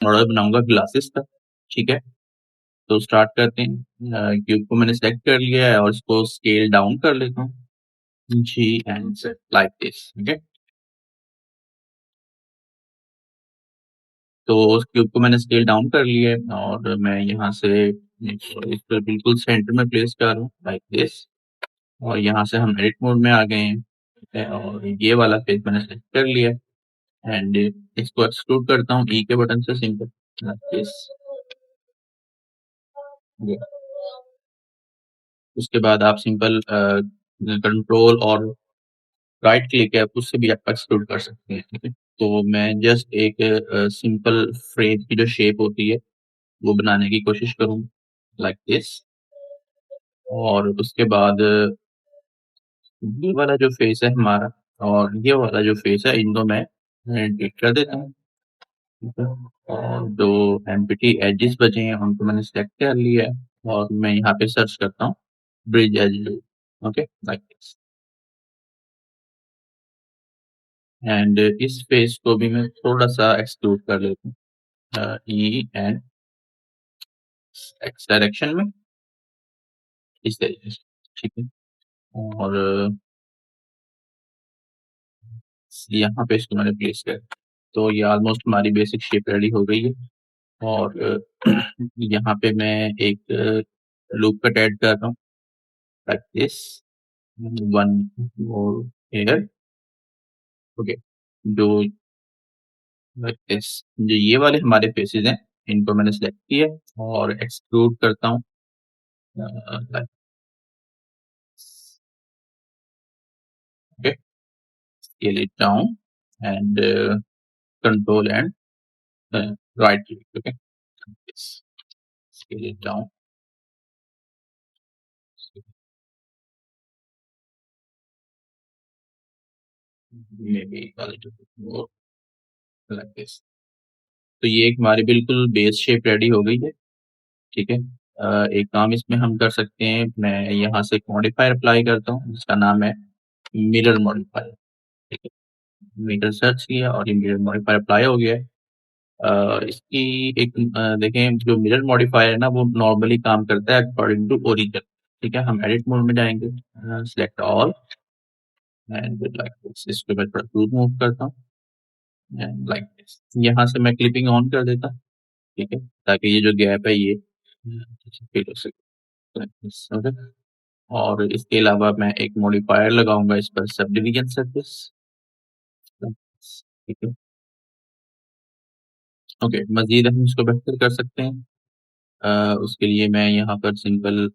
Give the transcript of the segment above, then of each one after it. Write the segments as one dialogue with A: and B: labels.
A: Model बनाऊँगा glasses का, ठीक है? तो स्टार्ट करते हैं। क्यूब को मैंने सेलेक्ट कर लिया है और इसको स्केल डाउन कर लेता हूँ। जी and set like this, okay? तो उस क्यूब को मैंने स्केल डाउन कर लिया है और मैं यहाँ से इसको बिल्कुल सेंटर में प्लेस कर रहा हूँ लाइक दिस और यहाँ से हम एडिट मोड में आ गए हैं, ठीक है? और ये वाला फेस मैंने सेलेक्ट कर लिया है एंड इसको एक्सट्रूड करता हूँ ई के बटन से सिंपल लाइक दिस। उसके बाद आप सिंपल कंट्रोल और राइट क्लिक है उससे भी आप एक्सट्रूड कर सकते हैं, ठीक है? तो मैं जस्ट एक सिंपल फ्रेम की जो शेप होती है वो बनाने की कोशिश करूँ लाइक दिस और उसके बाद ये वाला जो फेस है हमारा और ये वाला जो फेस है इनको मैं डिलीट कर देता हूँ, ठीक है? और जो एम्प्टी एजेस बचे हैं उनको मैंने सेलेक्ट कर लिया है और मैं यहाँ पे सर्च करता हूँ bridge edge tool, okay like this and इस फेस को भी मैं थोड़ा-सा एक्सट्रूड कर लेता हूँ ई एंड एक्स डायरेक्शन में इस तरीके से, ठीक है? और यहाँ पे इसको मैंने प्लेस कर तो ये ऑलमोस्ट हमारी बेसिक शेप रेडी हो गई है और यहाँ पे मैं एक लूप कट ऐड कर रहा हूँ like this, one more here, okay? जो लाइक दिस जो ये वाले हमारे फेसेस हैं इनको मैंने सेलेक्ट किया और एक्सट्रूड करता हूँ like okay, scale it down and control and right click, okay? Yes. Scale it down. Maybe a little bit more like this. तो ये एक हमारी बिल्कुल बेस शेप रेडी हो गई है, ठीक है? एक काम इसमें हम कर सकते हैं, मैं यहाँ से एक मॉडिफायर अप्लाई करता हूँ, जिसका नाम है मिरर मॉडिफायर, ठीक है? मिरर सर्च किया और ये मिरर मॉडिफायर अप्लाई हो गया है। इसकी एक देखें जो मिरर मॉडिफायर है ना, वो नॉर्मली काम करता है अकॉर्डिंग टू ओरिजिन, ठीक है? हम एडिट मोड में जाएँगे, select all and like this इसको मैं थोड़ा दूर मूव करता हूँ एंड लाइक दिस यहाँ से मैं क्लिपिंग ऑन कर देता हूँ, ठीक है? ताकि ये जो गैप है ये फिल हो सके लाइक दिस, ओके? और इसके अलावा मैं एक मॉडिफायर लगाऊंगा इस पर सब डिवीजन सरफेस, ठीक है? ओके, मजीद हम इसको बेहतर कर सकते हैं। उसके लिए मैं यहाँ पर सिंपल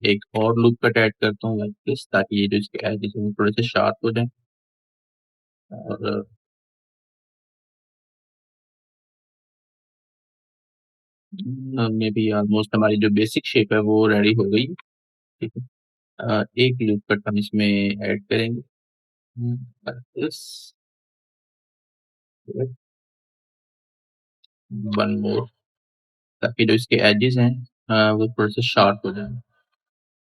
A: एक और लूप कट ऐड करता हूँ लाइक दिस ताकि ये जो इसके एजेस हैं वो थोड़े से शार्प हो जाएं और मे बी ऑलमोस्ट हमारी जो बेसिक शेप है वो रेडी हो गई है, ठीक है? एक लूप कट हम इसमें ऐड करेंगे like this, वन मोर ताकि जो इसके एजेस हैं वो थोड़े से शार्प हो जाएं,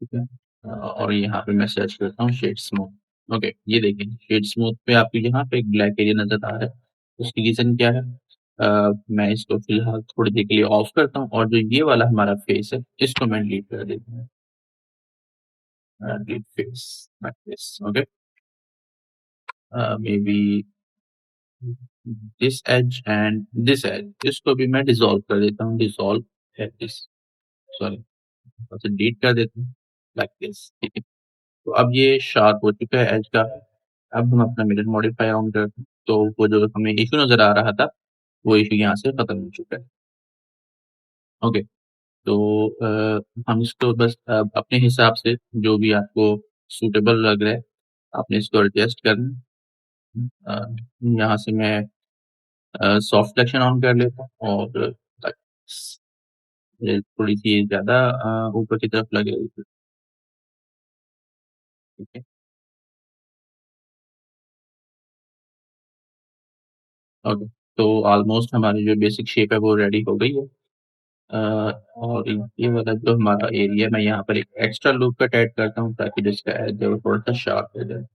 A: ठीक है? और यहाँ पे मैं सर्च करता हूँ शेड स्मूथ, ओके? ये देखिए शेड स्मूथ पे आपको यहाँ पे एक ब्लैक एरिया नजर आ रहा है, उसकी रीजन क्या है? मैं इसको फिलहाल थोड़ी देर के लिए ऑफ करता हूँ और जो ये वाला हमारा फेस है इसको मैं डिलीट कर देता हूँ, delete face like this, okay? Maybe this edge and this edge इसको भी मैं डिसॉल्व कर देता हूँ, डिसॉल्व दिस, सॉरी डिलीट कर देता हूँ लाइक दिस, ठीक है? तो अब ये शार्प हो चुका है एज का। अब हम अपना मिरर मॉडिफायर ऑन करते हैं, तो वो जो हमें इश्यू नज़र आ रहा था, वो इश्यू यहाँ से खत्म हो चुका है। ओके, तो हम इसको बस अपने हिसाब से जो भी आपको सूटेबल लग रहा है, आपने इसको एडजस्ट करना है। यहाँ से मैं सॉफ्ट सिलेक्शन ऑन कर लेता हूँ और ये थोड़ी-सी ज़्यादा ऊपर की तरफ लगे हुई थी, ठीक है? ओके, तो ऑलमोस्ट हमारी जो बेसिक शेप है वो रेडी हो गई है। अ, और ये वाला जो हमारा एरिया मैं यहाँ पर एक एक्स्ट्रा लूप कट ऐड करता हूँ ताकि जिसका एज है वो थोड़ा-सा शार्प हो जाए।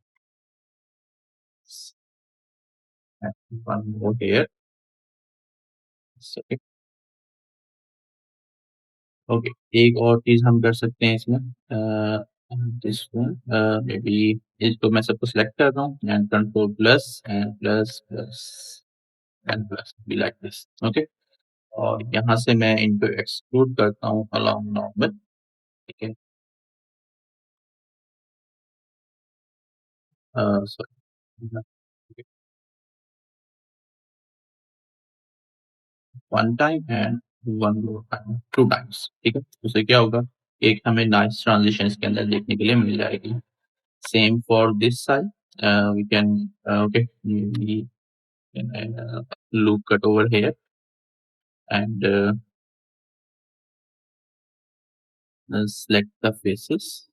A: One more here okay, okay. एक और चीज़ हम कर सकते हैं इसमें दिस वन मे बी इसको मैं सबको सिलेक्ट कर रहा हूँ and control plus and plus, plus and plus be like this okay. और यहाँ से मैं इनको एक्सक्लूड करता हूँ अलोंग नॉर्मल, ठीक है? Sorry one time and one more time, 2 times, ठीक है? उससे क्या होगा, एक हमें नाइस ट्रांज़िशन इसके अंदर देखने के लिए मिल जाएगी। Same for this side we can okay we can loop cut over here and select the faces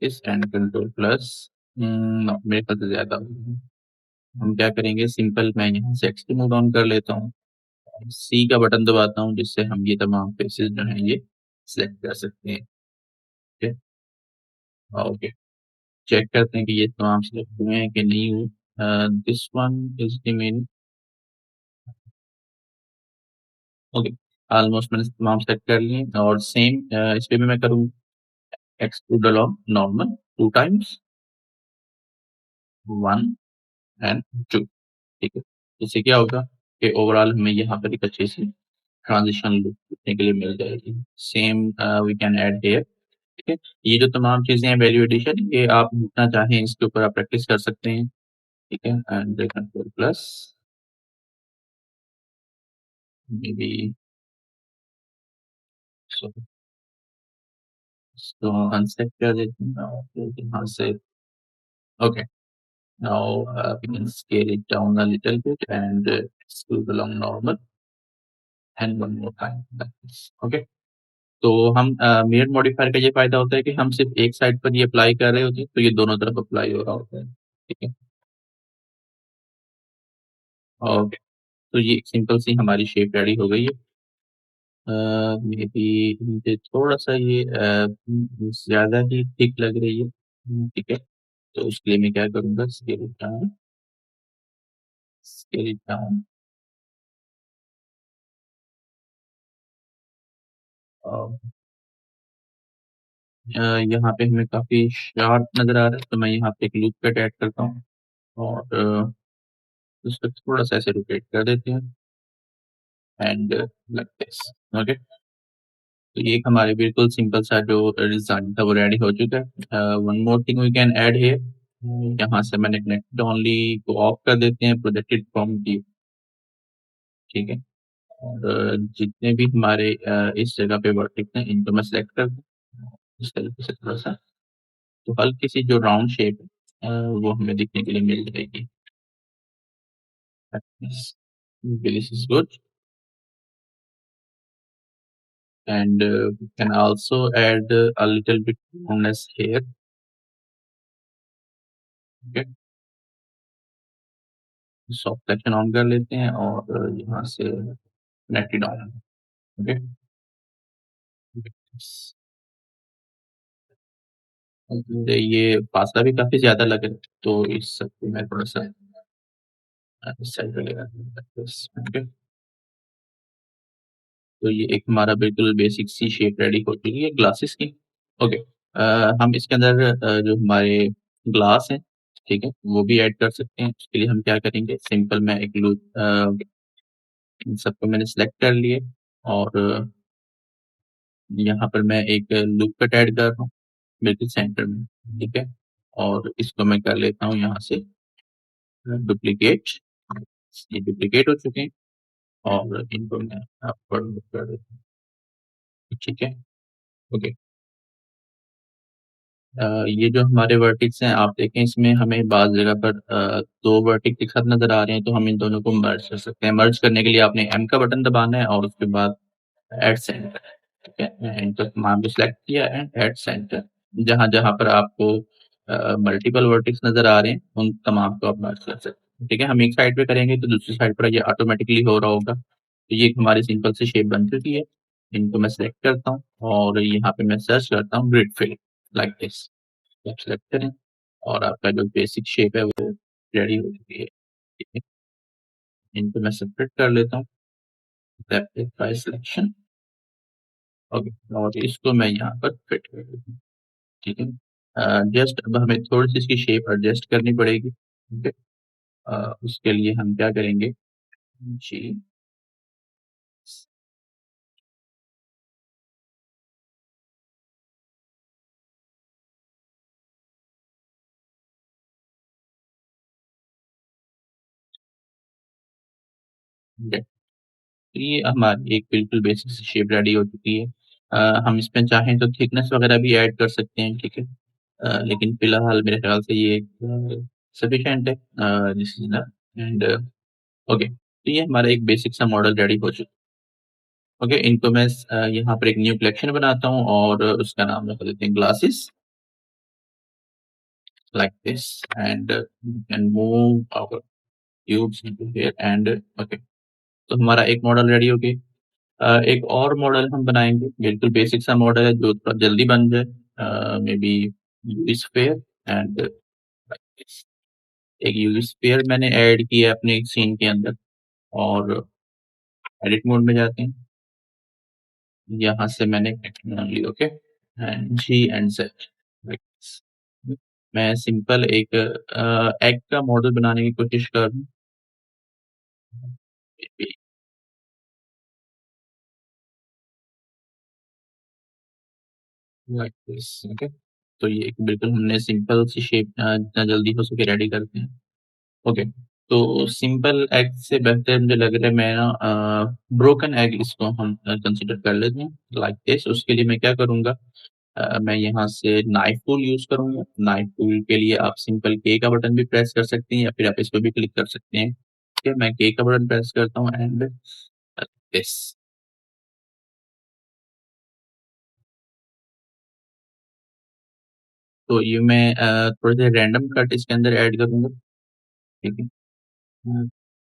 A: is and control plus no, मेरे पास तो ज्यादा होगी। हम क्या करेंगे, सिंपल मैं यहाँ से एक्सट्री मोड ऑन कर लेता हूँ, सी का बटन दबाता हूँ जिससे हम ये तमाम फेसेस जो हैं ये सिलेक्ट कर सकते हैं, ठीक है? ओके, चेक करते हैं कि ये तमाम सिलेक्ट हुए हैं कि नहीं हुए। This one is remaining, okay, almost मैंने तमाम सेट कर लिए और सेम इस पे भी मैं करूँ exclude along normal 2 times 1 and 2, ठीक है? इससे क्या होगा कि ओवरऑल हमें यहाँ पर एक अच्छी सी ट्रांजिशन लुक देखने के लिए मिल जाएगी। Same we can add here, ठीक है? ये जो तमाम चीज़ें हैं वैल्यू एडिशन, ये आप जितना चाहें इसके ऊपर आप प्रैक्टिस कर सकते हैं, ठीक है? And control plus maybe so इसको अनसेट कर देते हैं और फिर यहाँ से okay. Now we can scale it down a little bit and scroll along normal and one more time like this. Okay. तो हम मिरर मॉडिफायर का ये फायदा होता है कि हम सिर्फ एक साइड पर ये अप्लाई कर रहे होते हैं तो ये दोनों तरफ अप्लाई हो रहा होता है, ठीक है? ओके, तो ये सिंपल सी हमारी शेप रेडी हो गई है। मे बी मुझे थोड़ा सा ये ज्यादा ही थिक लग रही है, ठीक है? तो उसके लिए मैं क्या करूँगा, स्केल इट डाउन यहाँ पे हमें काफ़ी शार्प नज़र आ रहा है, तो मैं यहाँ पे एक लूप कट ऐड करता हूँ और उसको थोड़ा-सा ऐसे रोटेट कर देते हैं एंड लाइक दिस, ओके। तो ये एक हमारे बिल्कुल सिंपल सा जो डिज़ाइन था वो रेडी हो चुका है। One more thing we can add here, यहाँ से मैंने कनेक्टेड ओनली को ऑफ कर देते हैं, प्रोजेक्टेड फ्रॉम व्यू, ठीक है? और जितने भी हमारे इस जगह पे वर्टेक्स हैं इनको मैं सेलेक्ट कर दूँ, इस तरीके से थोड़ा-सा, तो हल्की सी जो राउंड शेप है वो हमें दिखने के लिए मिल जाएगी। Yes. This is good. And we can also add a little bit roundness here. Okay. Soft section on कर लेते हैं और यहाँ से नेट इट ऑन, ओके। ये फासला भी काफी ज्यादा लग रहा है तो इस सब को मैं थोड़ा सा साइड पे लेगा, ओके। तो ये एक हमारा बिल्कुल बेसिक सी शेप रेडी हो चुकी है ग्लासेस की, ओके। हम इसके अंदर जो हमारे ग्लास हैं, ठीक है, वो भी ऐड कर सकते हैं। उसके लिए हम क्या करेंगे, सिंपल मैं एक लूप इन सबको मैंने सेलेक्ट कर लिए और यहाँ पर मैं एक लूप कट ऐड कर रहा हूँ बिल्कुल सेंटर में, ठीक है? और इसको मैं कर लेता हूँ यहाँ से डुप्लीकेट, ये डुप्लीकेट हो चुके हैं और इनको मैं फॉरवर्ड कर देता हूँ, ठीक है? ओके। ये जो हमारे वर्टेक्स हैं आप देखें इसमें हमें बाज़ जगह पर 2 वर्टेक्स एक साथ नज़र आ रहे हैं, तो हम इन दोनों को मर्ज कर सकते हैं। मर्ज करने के लिए आपने एम का बटन दबाना है और उसके बाद ऐड सेंटर, ठीक है? इनको तमाम को सिलेक्ट किया एंड ऐड सेंटर। जहाँ-जहाँ पर आपको मल्टीपल वर्टेक्स नज़र आ रहे हैं, उन तमाम को आप मर्ज कर सकते हैं, ठीक है? हम एक साइड पे करेंगे तो दूसरी साइड पर ये ऑटोमैटिकली हो रहा होगा। तो ये एक हमारी सिंपल सी शेप बन चुकी है। इनको मैं सिलेक्ट करता हूँ और यहाँ पे मैं सर्च करता हूँ ग्रिड फिल लाइक दिस। आप सेलेक्ट करें और आपका जो बेसिक शेप है वो रेडी हो चुकी है, ठीक है? इनको मैं सेपरेट कर लेता हूँ, सेपरेट बाय सिलेक्शन। ओके, और इसको मैं यहाँ पर फिट कर देता हूँ, ठीक है। जस्ट अब हमें थोड़ी सी इसकी शेप एडजस्ट करनी पड़ेगी, ठीक है। उसके लिए हम क्या करेंगे जी, तो ये हमारी एक बिल्कुल बेसिक सी शेप रेडी हो चुकी है। हम इसमें चाहें तो थिकनेस वगैरह भी ऐड कर सकते हैं, ठीक है। लेकिन फिलहाल मेरे ख्याल से ये सफिशिएंट है, this is enough. And okay, तो ये हमारा एक बेसिक सा मॉडल रेडी हो चुका है। ओके, इनको मैं यहाँ पर एक न्यू कलेक्शन बनाता हूँ और उसका नाम रख देते हैं glasses, like this. And you can move our cubes into here and okay, तो हमारा एक मॉडल रेडी हो गया। एक और मॉडल हम बनाएंगे, बिल्कुल बेसिक सा मॉडल है जो थोड़ा जल्दी बन जाए, may be UV sphere. And एक यूवी स्फीयर मैंने ऐड किया है अपने एक सीन के अंदर, और एडिट मोड में जाते हैं। यहाँ से मैंने नाम लिया, okay, and G and Z. मैं सिंपल एक एग का मॉडल बनाने की कोशिश कर रहा हूँ, लाइक दिस, ओके। तो ये एक बिल्कुल हमने सिंपल सी शेप जितना जल्दी हो सके रेडी करते हैं। ओके, तो सिंपल एग से बेहतर मुझे लग रहा है मैं ना ब्रोकन एग इसको हम कंसीडर कर लेते हैं, लाइक दिस। उसके लिए मैं क्या करूँगा, मैं यहाँ से नाइफ टूल यूज़ करूँगा। नाइफ टूल के लिए आप सिंपल के का बटन भी प्रेस कर सकते हैं या फिर आप इस पे भी क्लिक कर सकते हैं। ठीक है, मैं के का बटन प्रेस करता हूँ एंड दिस। तो ये मैं थोड़े से रैंडम कट इसके अंदर ऐड करूँगा, ठीक है।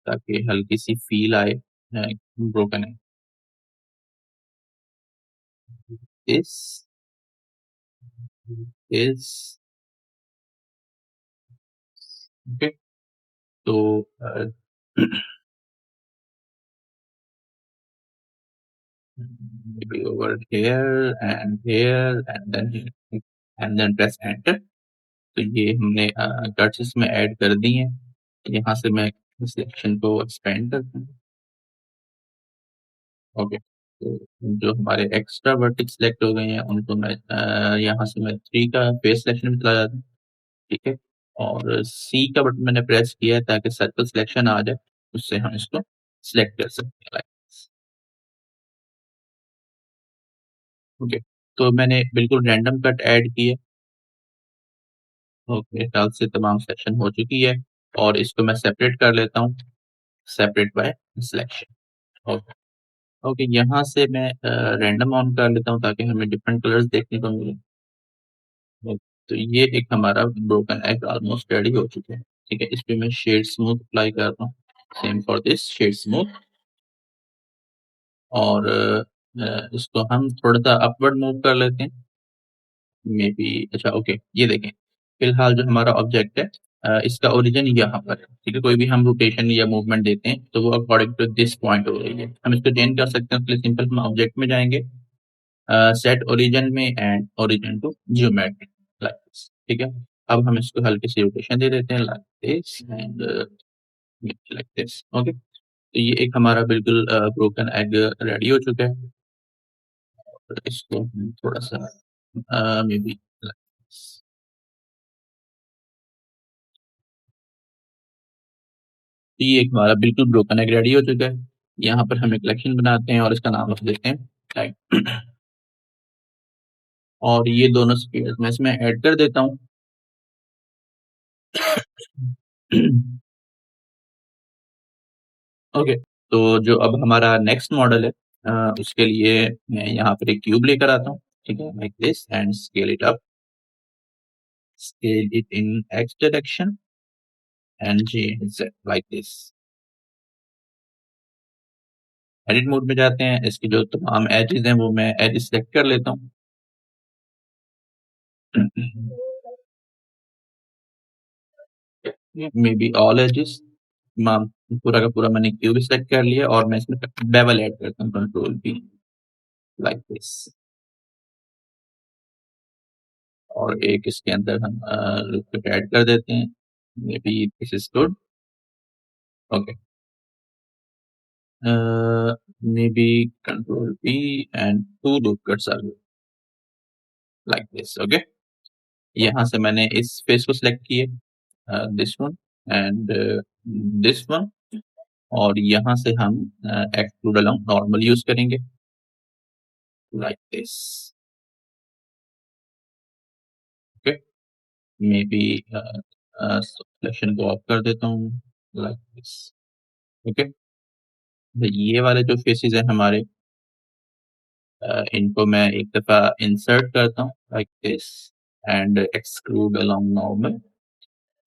A: ताकि हल्की सी फील आए ब्रोकन है। दिस इज ओके, तो maybe over here and then here, and then press enter। तो ये हमने कट्स इसमें ऐड कर दी हैं। यहाँ से मैं सिलेक्शन को एक्सपेंड करता हूँ। ओके, तो जो हमारे एक्स्ट्रा वर्टेक्स सिलेक्ट हो गए हैं उनको मैं यहाँ से मैं 3 का फेस सिलेक्शन में चला जाता हूँ, ठीक है। और सी का बटन मैंने प्रेस किया है ताकि सर्कल सिलेक्शन आ जाए, उससे हम इसको सिलेक्ट कर सकते हैं, लाइक। ओके, तो मैंने बिल्कुल रैंडम कट ऐड किया। ओके, मेरे ख्याल से तमाम सेक्शन हो चुकी है और इसको मैं सेपरेट कर लेता हूँ, separate by selection. Okay, okay, यहाँ से मैं रैंडम ऑन कर लेता हूँ ताकि हमें डिफरेंट कलर्स देखने को मिले। तो ये एक हमारा ब्रोकन एग ऑलमोस्ट रेडी हो चुका है, ठीक है। इस पे मैं शेड स्मूथ अप्लाई कर रहा हूँ, same for this shade smooth. और इसको हम थोड़ा सा अपवर्ड मूव कर लेते हैं, मे बी। अच्छा, ओके, ये देखें, फिलहाल जो हमारा ऑब्जेक्ट है इसका ओरिजिन यहाँ पर है, ठीक है। कोई भी हम रोटेशन या मूवमेंट देते हैं तो वो अकॉर्डिंग टू दिस पॉइंट हो रही है। हम इसको चेंज कर सकते हैं, उसके लिए सिंपल हम ऑब्जेक्ट में जाएंगे, सेट ओरिजिन में and origin to geometry, like this, ठीक है। अब हम इसको हल्की सी रोटेशन दे देते हैं, like this and like this, okay. तो ये एक हमारा बिल्कुल ब्रोकन एग रेडी हो चुका है। तो इसको हम थोड़ा सा मे बी, तो ये एक हमारा बिल्कुल ब्रोकन एग रेडी हो चुका है। यहाँ पर हम एक कलेक्शन बनाते हैं और इसका नाम रख देते हैं टाइप। और ये दोनों स्क्वेयर्स मैं इसमें ऐड कर देता हूँ। ओके, तो जो अब हमारा नेक्स्ट मॉडल है उसके लिए मैं यहाँ पर एक क्यूब लेकर आता हूँ, ठीक है, like this and scale it up, scale it in X direction and G Z, like this. Edit mode में जाते हैं, इसकी जो तमाम एजेस हैं वो मैं एज सेलेक्ट कर लेता हूँ। मे बी ऑल एजेस, पूरा का पूरा मैंने क्यूब सेलेक्ट कर लिया और मैं इसमें बेवल ऐड करता हूँ, कंट्रोल बी, लाइक दिस। और एक इसके अंदर हम लूप ऐड कर देते हैं, maybe this is good. Okay, maybe control B and 2 loop cuts are like this. Okay, यहाँ से मैंने इस फेस को सिलेक्ट किया, this one and this one, और यहाँ से हम एक्सट्रूड अलोंग नॉर्मल यूज करेंगे, like this. Okay, maybe selection को ऑफ कर देता हूँ, लाइक दिस। ओके, ये वाले जो फेसेस हैं हमारे, इनको मैं एक दफा इंसर्ट करता हूँ, like this, and exclude along normal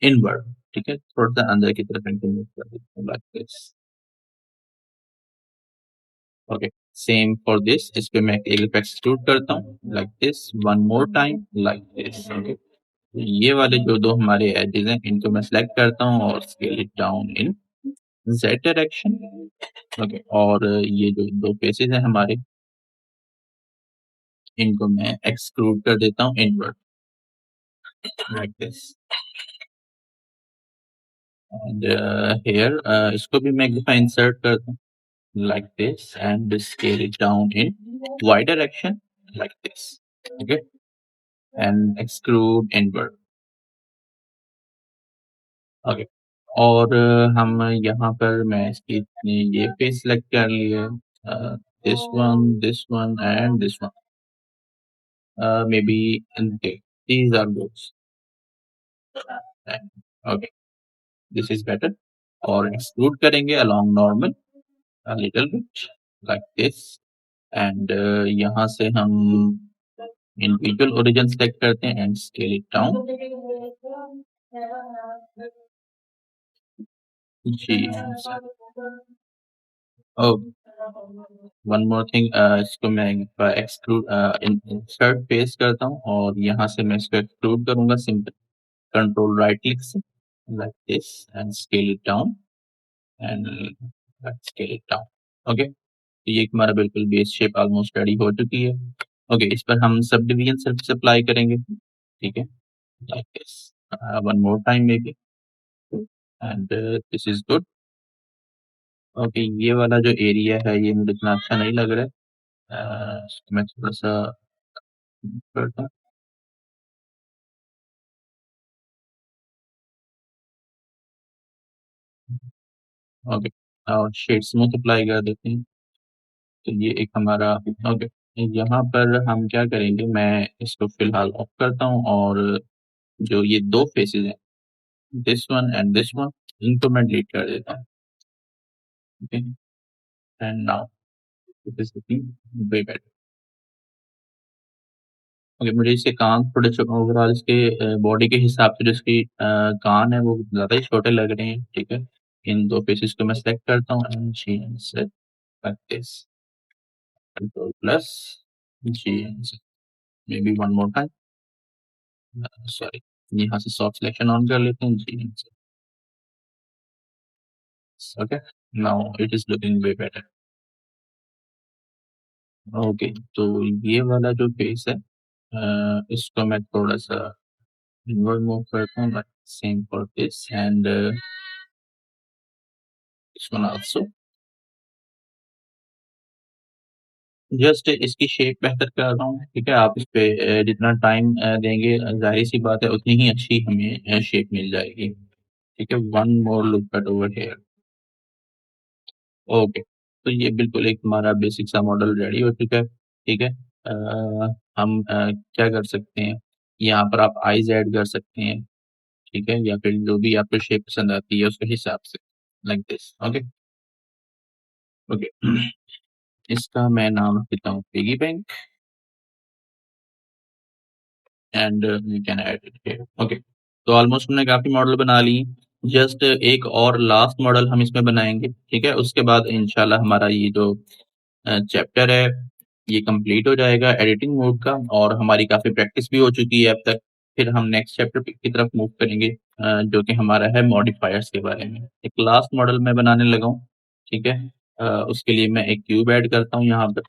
A: inward. ठीक है, थोड़ा सा अंदर की तरफ इनको मूव कर देता हूँ, like this. Okay, same for this, इस पे मैं एक दफा एक्सक्लूड करता हूँ, like this, one more time, like this. Okay, ये वाले जो दो हमारे एजेस हैं, इनको मैं सिलेक्ट करता हूँ और scale it down in Z direction. Okay, और ये जो दो फेसेस हैं हमारे, इनको मैं एक्सक्लूड कर देता हूँ inward, like this. And here इसको भी मैं एक दफा इंसर्ट करता हूँ, like this, and scale it down in Y direction, like this. Okay, and exclude inward. Okay, और हम यहाँ पर मैं इसकी ये फेस सेलेक्ट कर लिए, this one and this one, maybe okay, these are those. Okay, this is better. और एक्सक्लूड करेंगे along normal a little bit like this, and यहाँ से हम individual origin select करते हैं and scale it down। Ji, oh, one more thing, इसको मैं exclude insert paste करता हूँ और यहाँ से मैं इसको एक्सक्लूड करूंगा सिंपल कंट्रोल राइट क्लिक से, like this, and scale it down and let's scale it down। Okay, तो ये हमारा बिल्कुल बेस शेप ऑलमोस्ट रेडी हो चुकी है। ओके, इस पर हम सब डिवीजन सर्फेस अप्लाई करेंगे, ठीक है, like this, one more time may be, and this is good. Okay, ये वाला जो एरिया है ये मुझे इतना अच्छा नहीं लग रहा है, इसको मैं थोड़ा सा करता हूँ। ओके, और शेड स्मूथ अप्लाई कर देते हैं, तो ये एक हमारा। ओके, यहाँ पर हम क्या करेंगे, मैं इसको फिलहाल ऑफ करता हूँ और जो ये दो फेसेस हैं, this one and this one, इनको मैं डिलीट कर देता हूँ। Okay, and now it is looking way better. Okay, मुझे इसके कान थोड़े ओवरऑल इसके बॉडी के हिसाब से जो इसकी कान है वो ज़्यादा ही छोटे लग रहे हैं, ठीक है। इन दो फेसेस को मैं सेलेक्ट करता हूँ and change like this, control plus change, may be one more time, sorry, यहाँ से सॉफ्ट सिलेक्शन ऑन कर लेते हैं, change. Okay, now it is looking way better. Okay, तो ये वाला जो फेस है, इसको मैं थोड़ा सा इनवर्ड मूव करता हूँ, same for this and this one also. Just इसकी शेप बेहतर कर रहा हूँ, ठीक है। आप इस पे जितना टाइम देंगे, जाहिर सी बात है उतनी ही अच्छी हमें शेप मिल जाएगी, ठीक है। One more look at over here. Okay, तो ये बिल्कुल एक हमारा बेसिक सा मॉडल रेडी हो चुका है, ठीक है। हम क्या कर सकते हैं, यहाँ पर आप आईज ऐड कर सकते हैं, ठीक है, या फिर जो भी आपको शेप पसंद आती है उसके हिसाब से, लाइक दिस। ओके, ओके, इसका मैं नाम देता हूँ piggy bank and we can add it here. Okay, तो ऑलमोस्ट हमने काफी मॉडल बना लिए, जस्ट एक और लास्ट मॉडल हम इसमें बनाएंगे, ठीक है। उसके बाद इंशाल्लाह हमारा ये जो चैप्टर है ये कंप्लीट हो जाएगा एडिटिंग मोड का, और हमारी काफी प्रैक्टिस भी हो चुकी है अब तक, फिर हम नेक्स्ट चैप्टर की तरफ मूव करेंगे, जो कि हमारा है मॉडिफायर्स के बारे में। एक लास्ट मॉडल मैं बनाने लगा हूँ, ठीक है। उसके लिए मैं एक क्यूब ऐड करता हूँ यहाँ पर।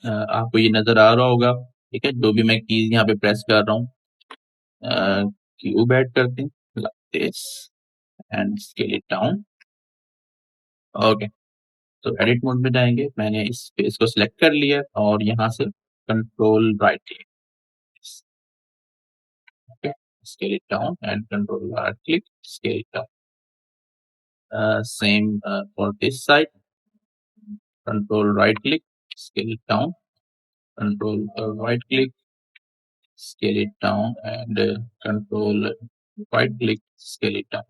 A: आपको ये नज़र आ रहा होगा, ठीक है, जो भी मैं कीज़ यहाँ पे प्रेस कर रहा हूँ। क्यूब ऐड करते हैं, like this, and scale it down. Okay, तो एडिट मोड में जाएँगे, मैंने इस फेस को सिलेक्ट कर लिया और यहाँ से control right click, okay, scale it down and control right click, scale it down. Same for this side, control right click, scale it down, control right click, scale it down, and control right click, scale it down.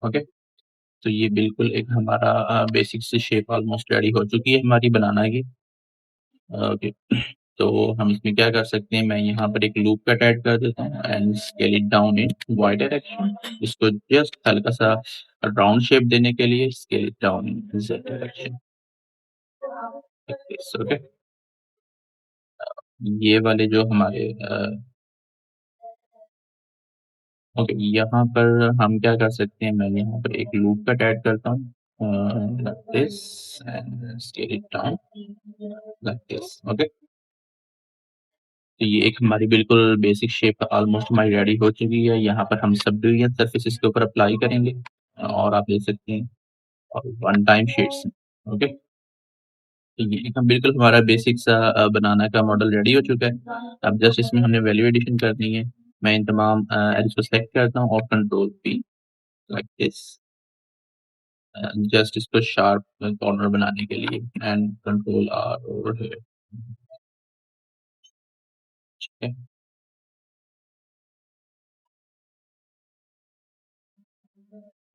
A: Okay, तो ये बिल्कुल एक हमारा basic सी shape almost ready हो चुकी है हमारी बनाना की। ओके, तो हम इसमें क्या कर सकते हैं, मैं यहाँ पर एक लूप कट ऐड कर देता हूँ and scale it down in Y direction. इसको जस्ट हल्का सा राउंड शेप देने के लिए scale it down in Z direction. Okay, ये वाले जो हमारे ओके, यहाँ पर हम क्या कर सकते हैं, मैं यहाँ पर एक लूप कट ऐड करता हूँ, like this and scale it down like this। Okay, तो ये एक हमारी बिल्कुल बेसिक शेप ऑलमोस्ट हमारी रेडी हो चुकी है। यहाँ पर हम सब डिवीजन सरफेस इसके ऊपर अप्लाई करेंगे और आप देख सकते हैं, और वन टाइम शीट्स। ओके, तो ये एक हम बिल्कुल हमारा बेसिक सा बनाना का मॉडल रेडी हो चुका है। अब जस्ट इसमें हमने वैल्यू एडिशन करनी है। मैं इन तमाम एड्स को सेलेक्ट करता हूँ और control P, like this, just इसको शार्प कॉर्नर बनाने के लिए, and control R over here, ठीक है।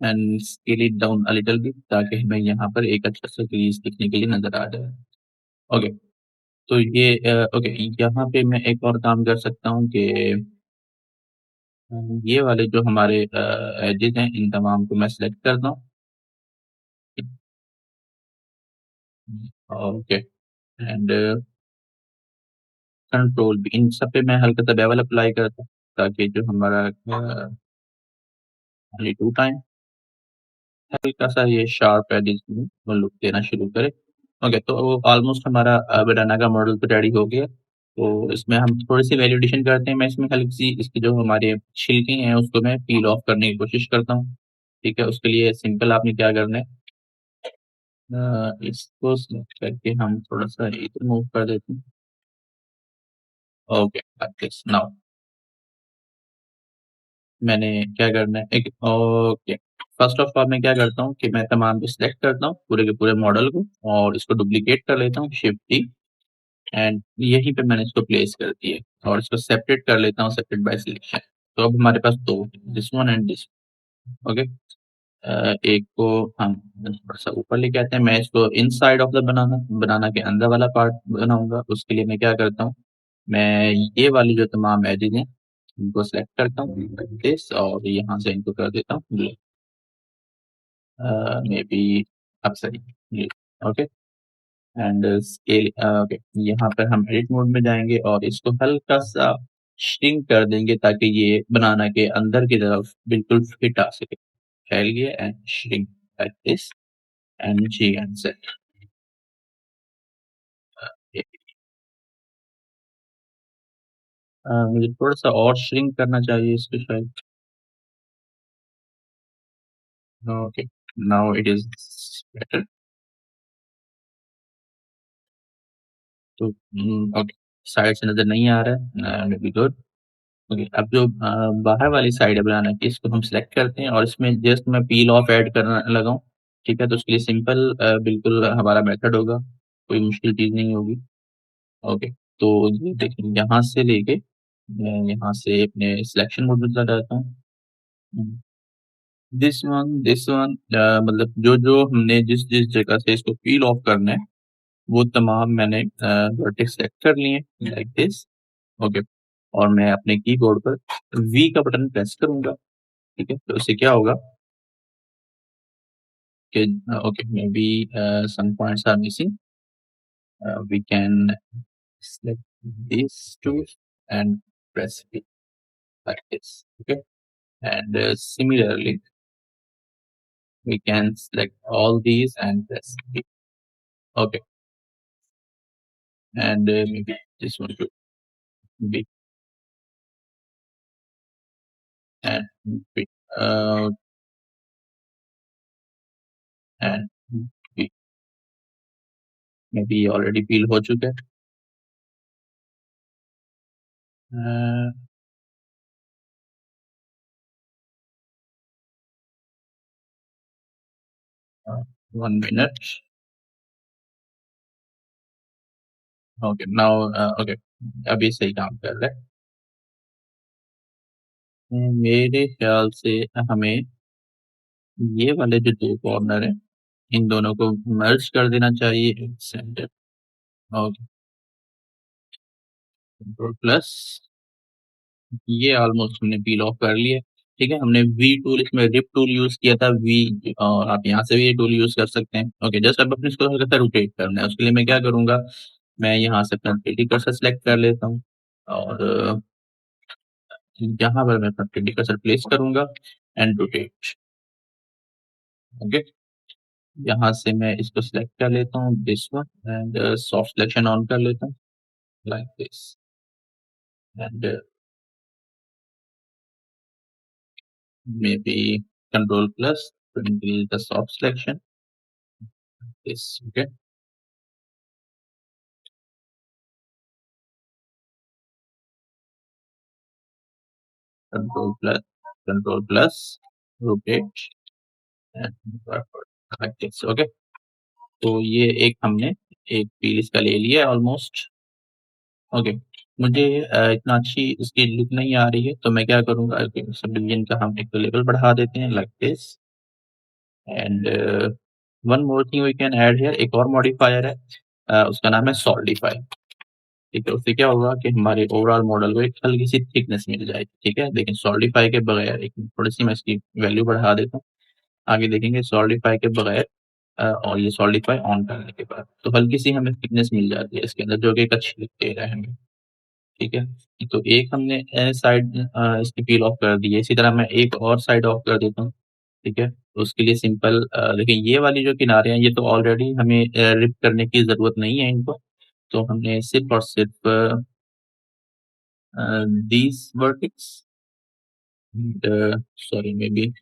A: And scale it down a little bit ताकि हमें यहाँ पर एक अच्छा सा क्रीज दिखने के लिए नजर आ जाए। ओके, तो ये ओके, यहाँ पे मैं एक और काम कर सकता हूँ कि ये वाले जो हमारे एजेस हैं इन तमाम को मैं सिलेक्ट करता हूँ। ओके, एंड कंट्रोल भी, इन सब पे मैं हल्का सा बेवल अप्लाई करता हूँ ताकि जो हमारा टू टाइम हल्का सा ये शार्प एजेस में वो लुक देना शुरू करे। ओके, तो ऑलमोस्ट हमारा बनाना का मॉडल तो रेडी हो गया। तो इसमें हम थोड़ी सी वैल्यूएडिशन करते हैं। मैं इसमें हल्की सी इसकी जो हमारे छिलके हैं उसको मैं पील ऑफ करने की कोशिश करता हूँ, ठीक है। उसके लिए सिंपल आपने क्या करना है, इसको सिलेक्ट करके हम थोड़ा-सा इधर मूव कर देते हैं। ओके, लाइक दिस नाउ मैंने क्या करना है, एक ओके, फर्स्ट ऑफ ऑल मैं क्या करता हूँ कि मैं तमाम को सिलेक्ट करता हूँ पूरे के पूरे मॉडल को और इसको डुप्लीकेट कर लेता हूँ, शिफ्ट डी, एंड यहीं पे मैंने इसको प्लेस कर दिया और इसको सेपरेट कर लेता हूँ, सेपरेट बाय सिलेक्शन। तो अब हमारे पास 2, this one and this, okay. एक को हम थोड़ा-सा ऊपर लेके आते हैं, मैं इसको इनसाइड ऑफ द बनाना बनाना के अंदर वाला पार्ट बनाऊँगा। उसके लिए मैं क्या करता हूँ, मैं ये वाली जो तमाम एजेज़ हैं, इनको सेलेक्ट करता हूँ लाइक दिस और यहाँ से इनको कर देता हूँ ब्लैक, मेबी अब सही, ये ओके। एंड स्केल, ओके, यहाँ पर हम एडिट मोड में जाएँगे और इसको हल्का-सा श्रिंक कर देंगे ताकि ये बनाना के अंदर की तरफ बिल्कुल फिट आ सके। फैल गया and shrink like this and G and Z. ये मुझे थोड़ा-सा और श्रिंक करना चाहिए इसको शायद। Okay, now it is better. तो ओके, साइड से नज़र नहीं आ रहा है, वेरी गुड। ओके, अब जो बाहर वाली साइड है बनाना की, इसको हम सिलेक्ट करते हैं और इसमें जस्ट मैं पील ऑफ ऐड करने लगा हूँ, ठीक है? तो उसके लिए सिंपल बिल्कुल हमारा मेथड होगा, कोई मुश्किल चीज़ नहीं होगी। ओके, तो ये देखिए यहाँ से लेके मैं यहाँ से अपने सिलेक्शन मोड में चला जाता हूँ। हुँ, दिस वन मतलब जो-जो हमने जिस-जिस जगह से इसको पील ऑफ करना है, वो तमाम मैंने वर्टेक्स सेलेक्ट कर लिए हैं लाइक दिस, ओके। और मैं अपने कीबोर्ड पर वी का बटन प्रेस करूँगा, ठीक है? तो इससे क्या होगा कि okay, maybe some points are missing, we can select these two and press V, like this. Okay, and similarly, we can select all these and press B. Okay, and maybe this one to B and B uh, and B. maybe already fill हो चुका है. 1 minute. Okay now okay अभी सही काम कर रहा है. मेरे ख्याल से हमें ये वाले जो 2 कॉर्नर हैं, इन दोनों को मर्ज कर देना चाहिए सेंटर. ओके, कंट्रोल प्लस ये ऑलमोस्ट हमने पील ऑफ कर लिया है. ठीक है, हमने वी टूल इसमें रिप टूल यूज़ किया था वी और आप यहाँ से भी ये टूल यूज़ कर सकते हैं. ओके, जस्ट अब अपने इसको हल्का-सा रोटेट करना है. उसके लिए मैं क्या करूँगा, मैं यहाँ से अपना 3D कर्सर सेलेक्ट कर लेता हूँ और यहाँ पर मैं अपना 3D कर्सर प्लेस करूँगा एंड रोटेट. ओके, यहाँ से मैं इसको सेलेक्ट कर लेता हूँ this one and soft selection on कर लेता हूँ like this and maybe control plus to increase the soft selection this. Okay, control plus rotate and backward like this. Okay, तो ये एक हमने एक पील इसका ले लिया ऑलमोस्ट. ओके, मुझे इतना अच्छी इसकी लुक नहीं आ रही है तो मैं क्या करूँगा कि सब डिवीजन का हम एक लेवल बढ़ा देते हैं like this and one more thing we can add here. एक और मॉडिफायर है उसका नाम है सॉलिडिफाई. ठीक है, उससे क्या होगा कि हमारे ओवरऑल मॉडल को एक हल्की-सी थिकनेस मिल जाएगी. ठीक है, लेकिन सॉलिडिफाई के बगैर एक थोड़ी-सी मैं इसकी वैल्यू बढ़ा देता हूँ. आगे देखेंगे सॉलिडिफाई के बगैर और ये सॉलिडिफाई ऑन करने के बाद तो हल्की-सी हमें थिकनेस मिल जाती है इसके अंदर जो कि एक अच्छी लुक दे रहा है हमें. ठीक है, तो एक हमने साइड इसकी पील ऑफ कर दी है. इसी तरह मैं एक और साइड ऑफ कर देता हूँ. ठीक है, तो उसके लिए सिंपल देखिए ये वाली जो किनारे हैं ये तो ऑलरेडी हमें रिप करने की ज़रूरत नहीं है इनको. तो हमने सिर्फ़ और सिर्फ़ these vertex and sorry maybe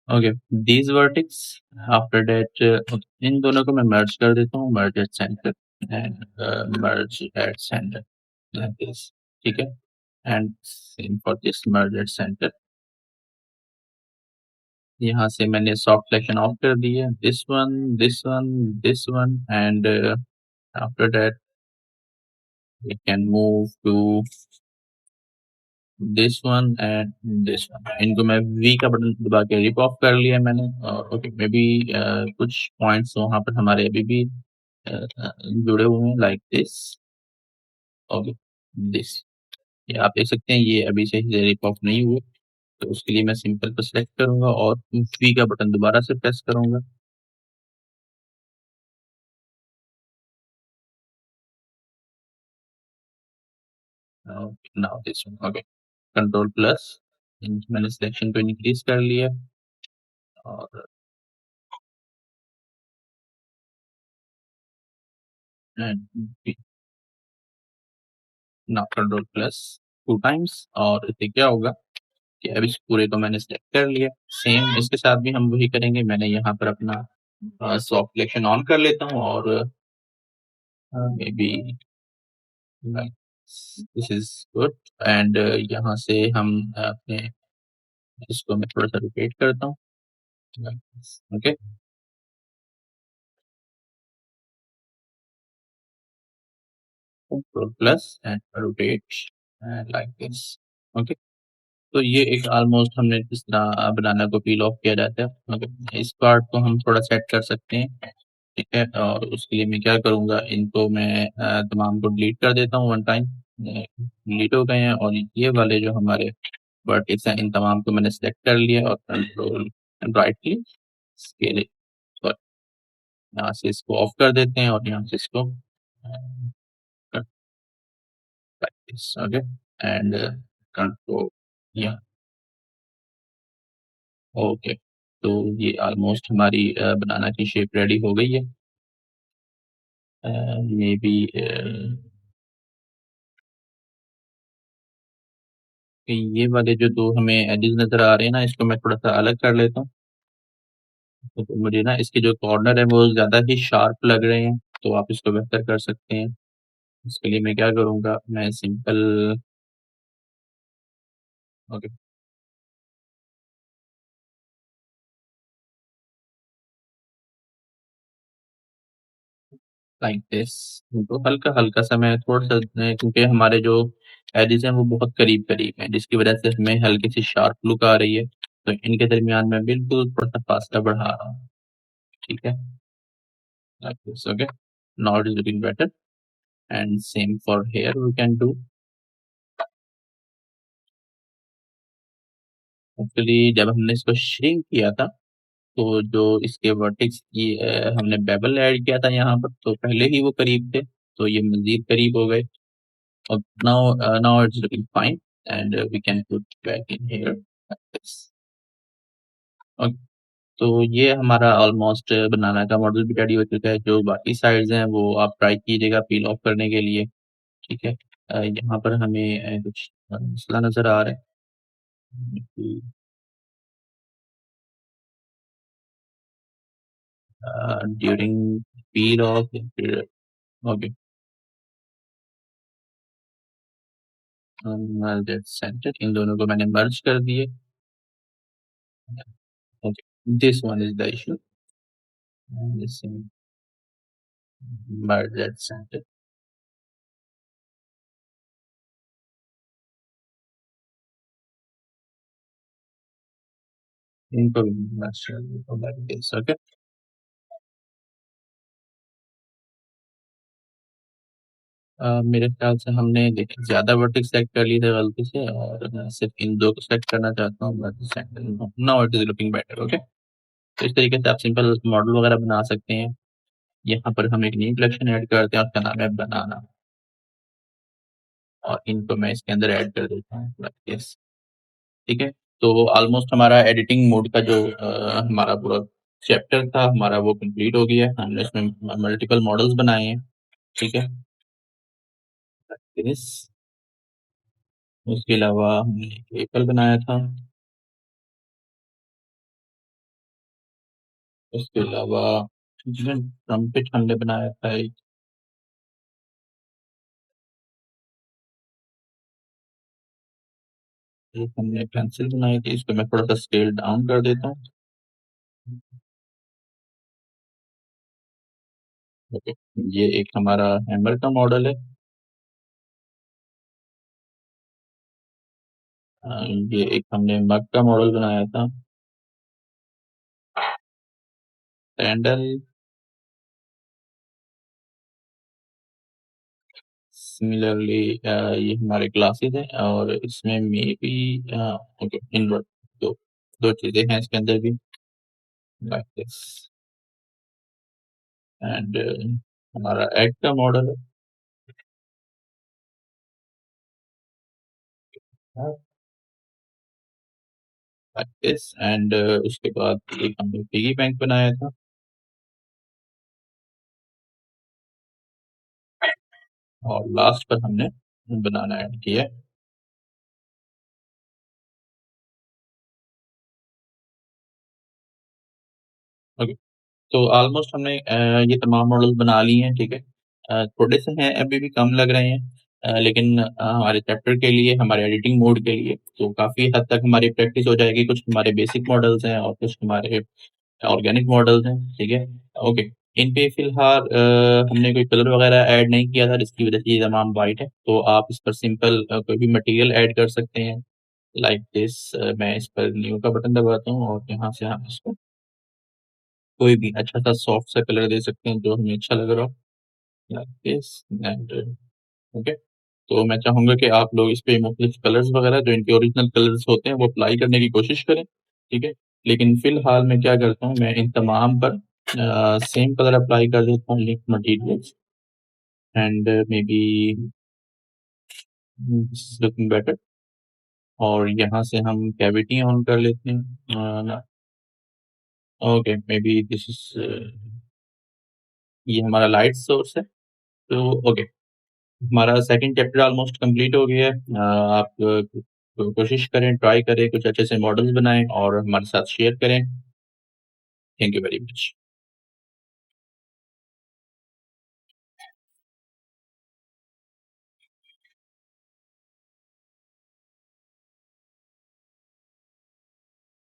A: okay these vertex after that इन दोनों को मैं merge कर देता हूँ merge at center and merge at center like this. ठीक है, and same for this merge at center. यहाँ से मैंने soft selection ऑफ कर दी है. this one this one this one and after that we can move to this one and this one. इनको मैं we का बटन दबा के रिप ऑफ कर लिया मैंने. ओके, मे बी कुछ पॉइंट्स वहाँ पर हमारे अभी भी जुड़े हुए हैं लाइक दिस. ओके, दिस ये आप देख सकते हैं ये अभी से रिप ऑफ नहीं हुए. तो उसके लिए मैं सिंपल पर सेलेक्ट करूंगा और वी का बटन दोबारा से प्रेस करूंगा. Now this one. Okay, control plus मैंने सिलेक्शन को इंक्रीज कर लिया और नाउ कंट्रोल प्लस 2 टाइम्स और इससे क्या होगा कि अब इस पूरे को मैंने सेलेक्ट कर लिया. सेम इसके साथ भी हम वही करेंगे. मैंने यहाँ पर अपना सॉफ्ट सिलेक्शन ऑन कर लेता हूँ और may be like this is good and यहाँ से हम अपने इसको मैं थोड़ा सा रोटेट करता हूँ. Okay, control plus and rotate like this. Okay, तो ये एक ऑलमोस्ट हमने जिस तरह बनाना को पील ऑफ किया जाता है. ओके, इस पार्ट को हम थोड़ा सेट कर सकते हैं. ठीक है, और उसके लिए मैं क्या करूँगा इनको मैं तमाम को डिलीट कर देता हूँ वन टाइम. डिलीट हो गए हैं और ये वाले जो हमारे वर्टेक्स हैं इन तमाम को मैंने सेलेक्ट कर लिया और control right click scale sorry यहाँ से इसको ऑफ कर देते हैं और यहाँ से इसको cut like this, okay, and control, yeah, okay. तो ये ऑलमोस्ट हमारी बनाना की शेप रेडी हो गई है। मे बी ये वाले जो 2 हमें एजेस नज़र आ रहे हैं ना, इसको मैं थोड़ा-सा अलग कर लेता हूँ। तो मुझे ना इसके जो कॉर्नर है वो ज़्यादा ही शार्प लग रहे हैं, तो आप इसको बेहतर कर सकते हैं। इसके लिए मैं क्या करूँगा, मैं सिंपल ओके, लाइक दिस। तो हल्का-हल्का सा मैं थोड़ा-सा क्योंकि हमारे जो एजेस हैं वो बहुत करीब-करीब हैं, जिसकी वज़ह से हमें हल्की-सी शार्प लुक आ रही है। तो इनके दरमियान मैं बिल्कुल थोड़ा-सा फासला बढ़ा रहा हूँ, ठीक है? Like this, okay. Now it is looking better and same for here we can do. Actually जब हमने इसको श्रिंक किया था, तो जो इसके वर्टेक्स की हमने बेवल ऐड किया था यहाँ पर, तो पहले ही वो करीब थे, तो ये मज़ीद करीब हो गए। और now it's looking fine and we can put back in here like this. Okay, तो ये हमारा ऑलमोस्ट बनाना का मॉडल भी रेडी हो चुका है। जो बाकी साइड्स हैं वो आप ट्राई कीजिएगा पील ऑफ करने के लिए, ठीक है? यहाँ पर हमें कुछ मसला नज़र आ रहा है कि ड्यूरिंग पील ऑफ या फिर ओके, दैट्स सेंटर्ड। इन दोनों को मैंने मर्ज कर दिए। Okay, this one is the issue and this merge that's centred. इनको भी मर्ज कर दिया लाइक दिस, ओके। मेरे ख्याल से हमने देखिए ज़्यादा वर्टेक्स सेलेक्ट कर लिए थे गलती से और मैं सिर्फ़ इन 2 को सेलेक्ट करना चाहता हूँ, बस centre now it is looking better, okay. तो इस तरीके से आप सिंपल मॉडल वगैरह बना सकते हैं। यहाँ पर हम एक न्यू कलेक्शन ऐड करते हैं, उसका नाम है बनाना, और इनको मैं इसके अंदर ऐड कर देता हूँ लाइक दिस, ठीक है? तो ऑलमोस्ट हमारा एडिटिंग मोड का जो हमारा पूरा चैप्टर था हमारा वो कंप्लीट हो गया है। हमने इसमें मल्टीपल मॉडल्स बनाए हैं, ठीक है? दिस उसके अलावा हमने एक व्हीकल बनाया था, उसके अलावा ट्रम्पेट हमने बनाया था एक, एक हमने पेंसिल बनाई थी, इसको मैं थोड़ा-सा स्केल डाउन कर देता हूँ। ओके, ये एक हमारा हैमर का मॉडल है। ये एक हमने मग का मॉडल बनाया था। सैंडल, सिमिलरली ये हमारे ग्लासेस हैं और इसमें मेबी ओके इनवर्ट, दो दो चीज़ें हैं इसके अंदर भी लाइक दिस एंड हमारा एग का मॉडल है लाइक दिस एंड उसके बाद एक हमने पिगी बैंक बनाया था और लास्ट पर हमने बनाना ऐड किया है। ओके, तो ऑलमोस्ट हमने ये तमाम मॉडल्स बना लिए हैं, ठीक है? थोड़े से हैं अभी भी कम लग रहे हैं, लेकिन हमारे चैप्टर के लिए, हमारे एडिटिंग मोड के लिए तो काफ़ी हद तक हमारी प्रैक्टिस हो जाएगी। कुछ हमारे बेसिक मॉडल्स हैं और कुछ हमारे ऑर्गेनिक मॉडल्स हैं, ठीक है? ओके, इन पे फ़िलहाल हमने कोई कलर वगैरह ऐड नहीं किया था जिसकी वज़ह से ये तमाम वाइट है। तो आप इस पर सिंपल कोई भी मटेरियल ऐड कर सकते हैं लाइक दिस। मैं इस पर न्यू का बटन दबाता हूँ और यहाँ से हम इसको कोई भी अच्छा-सा सॉफ्ट सा कलर दे सकते हैं जो हमें अच्छा लग रहा हो, लाइक दिस एंड ओके। तो मैं चाहूँगा कि आप लोग इस पे मुख्तलिफ कलर्स वगैरह जो इनके ओरिजिनल कलर्स होते हैं वो अप्लाई करने की कोशिश करें, ठीक है? लेकिन फ़िलहाल मैं क्या करता हूँ, मैं इन तमाम पर सेम कलर अप्लाई कर देता हूँ link materials and may be this is looking better. और यहाँ से हम कैविटी ऑन कर लेते हैं। Okay, maybe this is ये हमारा लाइट सोर्स है। तो ओके, हमारा सेकंड चैप्टर ऑलमोस्ट कंप्लीट हो गया है। आप कोशिश करें, ट्राई करें, कुछ अच्छे से मॉडल्स बनाएं और हमारे साथ शेयर करें। Thank you very much.